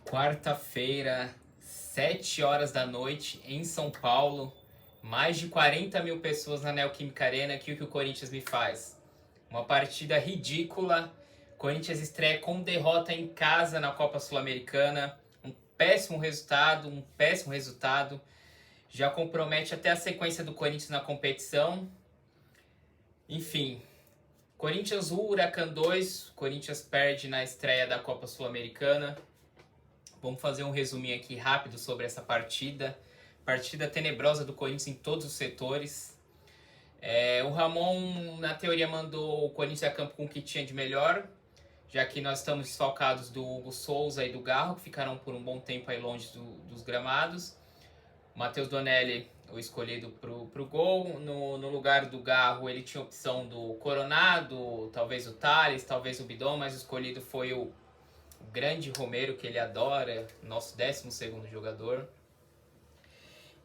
Quarta-feira, 7 horas da noite, em São Paulo. Mais de 40 mil pessoas na Neoquímica Arena. Que o que o Corinthians me faz? Uma partida ridícula. Corinthians estreia com derrota em casa na Copa Sul-Americana. Um péssimo resultado. Já compromete até a sequência do Corinthians na competição. Enfim, Corinthians 1, Huracan 2. Corinthians perde na estreia da Copa Sul-Americana. Vamos fazer um resuminho aqui rápido sobre essa partida. Partida tenebrosa do Corinthians em todos os setores. O Ramon, na teoria, mandou o Corinthians a campo com o que tinha de melhor, já que nós estamos desfalcados do Hugo Souza e do Garro, que ficaram por um bom tempo aí longe dos gramados. O Matheus Donelli, o escolhido para o gol. No lugar do Garro, ele tinha a opção do Coronado, talvez o Thales, talvez o Bidon, mas o escolhido foi o grande Romero, que ele adora, nosso 12º jogador.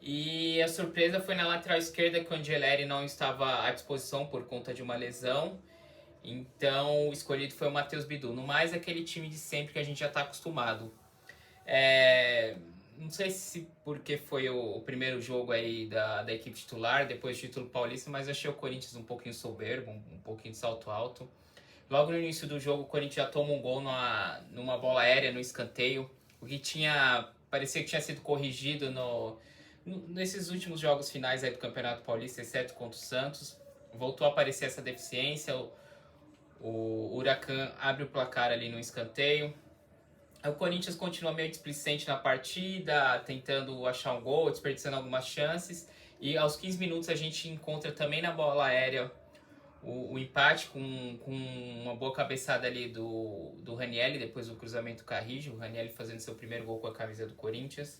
E a surpresa foi na lateral esquerda, que o Angeleri não estava à disposição por conta de uma lesão. Então o escolhido foi o Matheus Bidu. No mais, aquele time de sempre que a gente já está acostumado. Não sei se porque foi o primeiro jogo aí da equipe titular, depois do título paulista, mas achei o Corinthians um pouquinho soberbo, um pouquinho de salto alto. Logo no início do jogo, o Corinthians já toma um gol numa bola aérea, no escanteio, o que parecia que tinha sido corrigido nesses últimos jogos finais aí do Campeonato Paulista, exceto contra o Santos. Voltou a aparecer essa deficiência, o Huracan abre o placar ali no escanteio. O Corinthians continua meio displicente na partida, tentando achar um gol, desperdiçando algumas chances. E aos 15 minutos a gente encontra também na bola aérea o empate com uma boa cabeçada ali do Ranieri, depois do cruzamento do Carrijo. O Ranieri fazendo seu primeiro gol com a camisa do Corinthians.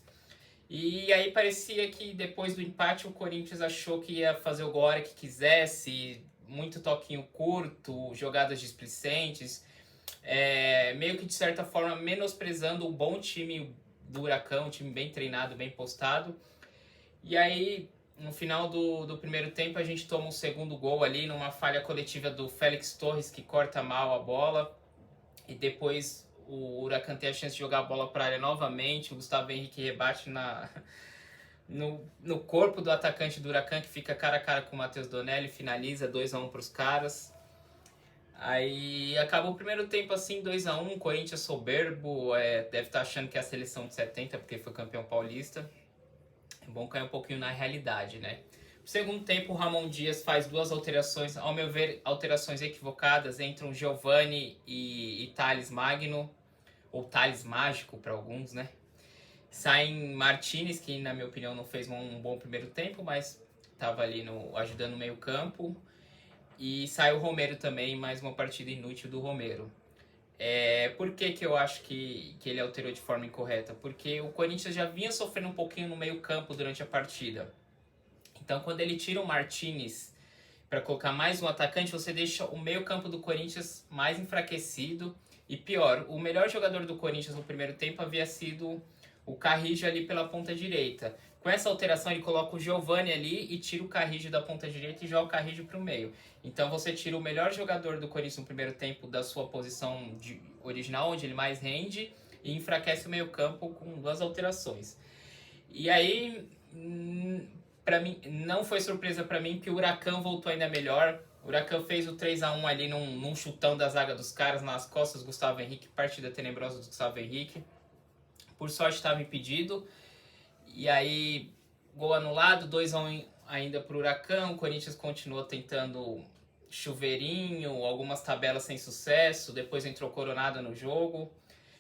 E aí parecia que depois do empate o Corinthians achou que ia fazer o gol a hora que quisesse, muito toquinho curto, jogadas displicentes, meio que de certa forma menosprezando o bom time do Huracan, um time bem treinado, bem postado. E aí, no final do primeiro tempo, a gente toma um segundo gol ali, numa falha coletiva do Félix Torres, que corta mal a bola. E depois o Huracan tem a chance de jogar a bola para a área novamente. O Gustavo Henrique rebate no corpo do atacante do Huracan, que fica cara a cara com o Matheus Donelli, finaliza 2-1 para os caras. Aí acabou o primeiro tempo assim, 2-1, Corinthians soberbo, deve estar achando que é a seleção de 70, porque foi campeão paulista. É bom cair um pouquinho na realidade, né? No segundo tempo, o Ramon Dias faz 2 alterações, ao meu ver, alterações equivocadas, entram Giovani e Thales Magno, ou Thales Mágico para alguns, né? Saem Martinez, que na minha opinião não fez um bom primeiro tempo, mas estava ali ajudando no meio campo. E sai o Romero também, mais uma partida inútil do Romero. Por que eu acho que ele alterou de forma incorreta? Porque o Corinthians já vinha sofrendo um pouquinho no meio campo durante a partida. Então quando ele tira o Martinez para colocar mais um atacante, você deixa o meio campo do Corinthians mais enfraquecido. E pior, o melhor jogador do Corinthians no primeiro tempo havia sido o Carrijo ali pela ponta direita. Com essa alteração ele coloca o Giovani ali e tira o Carrijo da ponta direita e joga o Carrijo para o meio. Então você tira o melhor jogador do Corinthians no primeiro tempo da sua posição original, onde ele mais rende, e enfraquece o meio campo com 2 alterações. E aí, para mim, não foi surpresa para mim que o Huracan voltou ainda melhor. O Huracan fez o 3-1 ali num chutão da zaga dos caras nas costas do Gustavo Henrique, partida tenebrosa do Gustavo Henrique. Por sorte estava impedido. E aí, gol anulado, 2-1 ainda para o Huracan. O Corinthians continuou tentando chuveirinho, algumas tabelas sem sucesso. Depois entrou Coronado no jogo.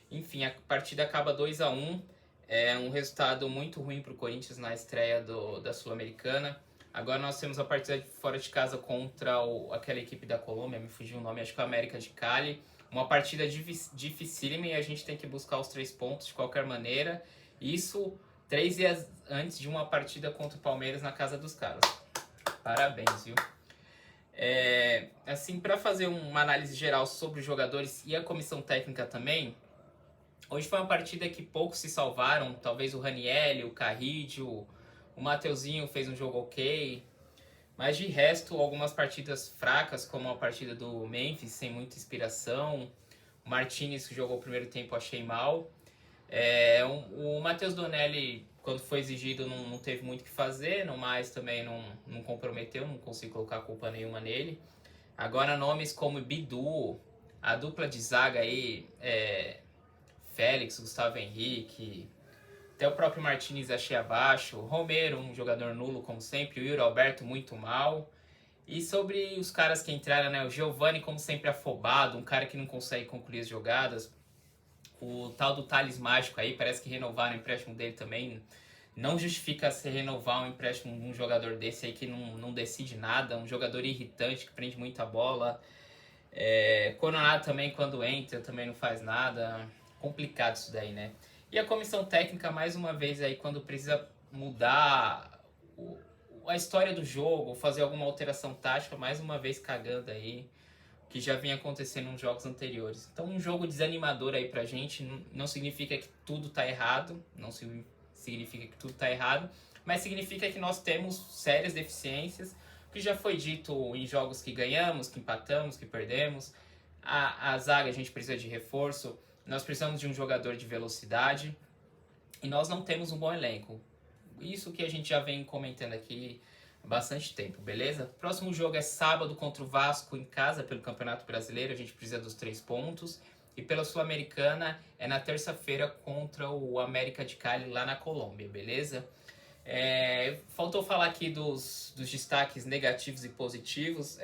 Enfim, a partida acaba 2-1. É um resultado muito ruim para o Corinthians na estreia da Sul-Americana. Agora nós temos a partida fora de casa contra aquela equipe da Colômbia, me fugiu o nome, acho que é o América de Cali. Uma partida dificílima e a gente tem que buscar os 3 pontos de qualquer maneira. Isso 3 dias antes de uma partida contra o Palmeiras na casa dos caras. Parabéns, viu? Assim, para fazer uma análise geral sobre os jogadores e a comissão técnica também, hoje foi uma partida que poucos se salvaram. Talvez o Ranieri, o Carrijo, o Mateuzinho fez um jogo ok. Mas de resto, algumas partidas fracas, como a partida do Memphis, sem muita inspiração. O Martinez, que jogou o primeiro tempo, achei mal. O Matheus Donelli, quando foi exigido, não teve muito o que fazer, no mais também não comprometeu, não consigo colocar culpa nenhuma nele. Agora nomes como Bidu, a dupla de zaga aí, Félix, Gustavo Henrique, até o próprio Martinez achei abaixo, Romero, um jogador nulo como sempre, o Yuri Alberto muito mal. E sobre os caras que entraram, né, o Giovani como sempre afobado, um cara que não consegue concluir as jogadas. O tal do Thales Mágico aí, parece que renovaram o empréstimo dele também. Não justifica se renovar um empréstimo de um jogador desse aí que não decide nada, um jogador irritante que prende muita bola. Coronado também, quando entra, também não faz nada. Complicado isso daí, né? E a comissão técnica, mais uma vez, aí, quando precisa mudar a história do jogo, fazer alguma alteração tática, mais uma vez cagando aí, que já vinha acontecendo nos jogos anteriores. Então, um jogo desanimador aí pra gente, não significa que tudo tá errado, não significa que tudo tá errado, mas significa que nós temos sérias deficiências, que já foi dito em jogos que ganhamos, que empatamos, que perdemos. A zaga a gente precisa de reforço, nós precisamos de um jogador de velocidade e nós não temos um bom elenco. Isso que a gente já vem comentando aqui há bastante tempo, beleza? Próximo jogo é sábado contra o Vasco em casa pelo Campeonato Brasileiro, a gente precisa dos 3 pontos. E pela Sul-Americana é na terça-feira contra o América de Cali lá na Colômbia, beleza? Faltou falar aqui dos destaques negativos e positivos.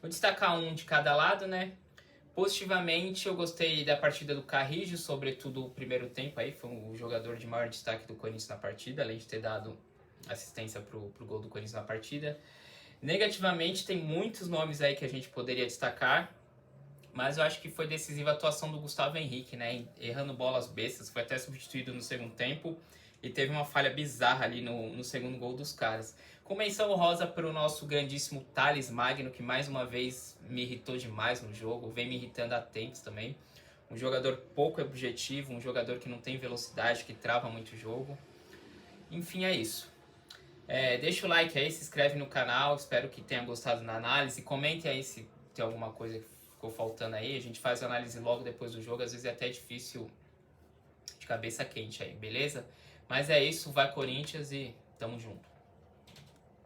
Vou destacar um de cada lado, né? Positivamente, eu gostei da partida do Carrillo, sobretudo o primeiro tempo aí, foi o jogador de maior destaque do Corinthians na partida, além de ter dado assistência pro gol do Corinthians na partida. Negativamente, tem muitos nomes aí que a gente poderia destacar, mas eu acho que foi decisiva a atuação do Gustavo Henrique, né? Errando bolas bestas, foi até substituído no segundo tempo e teve uma falha bizarra ali no segundo gol dos caras. Com menção honrosa para o nosso grandíssimo Thales Magno, que mais uma vez me irritou demais no jogo, vem me irritando há tempos também. Um jogador pouco objetivo, um jogador que não tem velocidade, que trava muito o jogo. Enfim, é isso. Deixa o like aí, se inscreve no canal, espero que tenha gostado da análise. Comente aí se tem alguma coisa que ficou faltando aí. A gente faz a análise logo depois do jogo, às vezes é até difícil de cabeça quente aí, beleza? Mas é isso, vai Corinthians e tamo junto.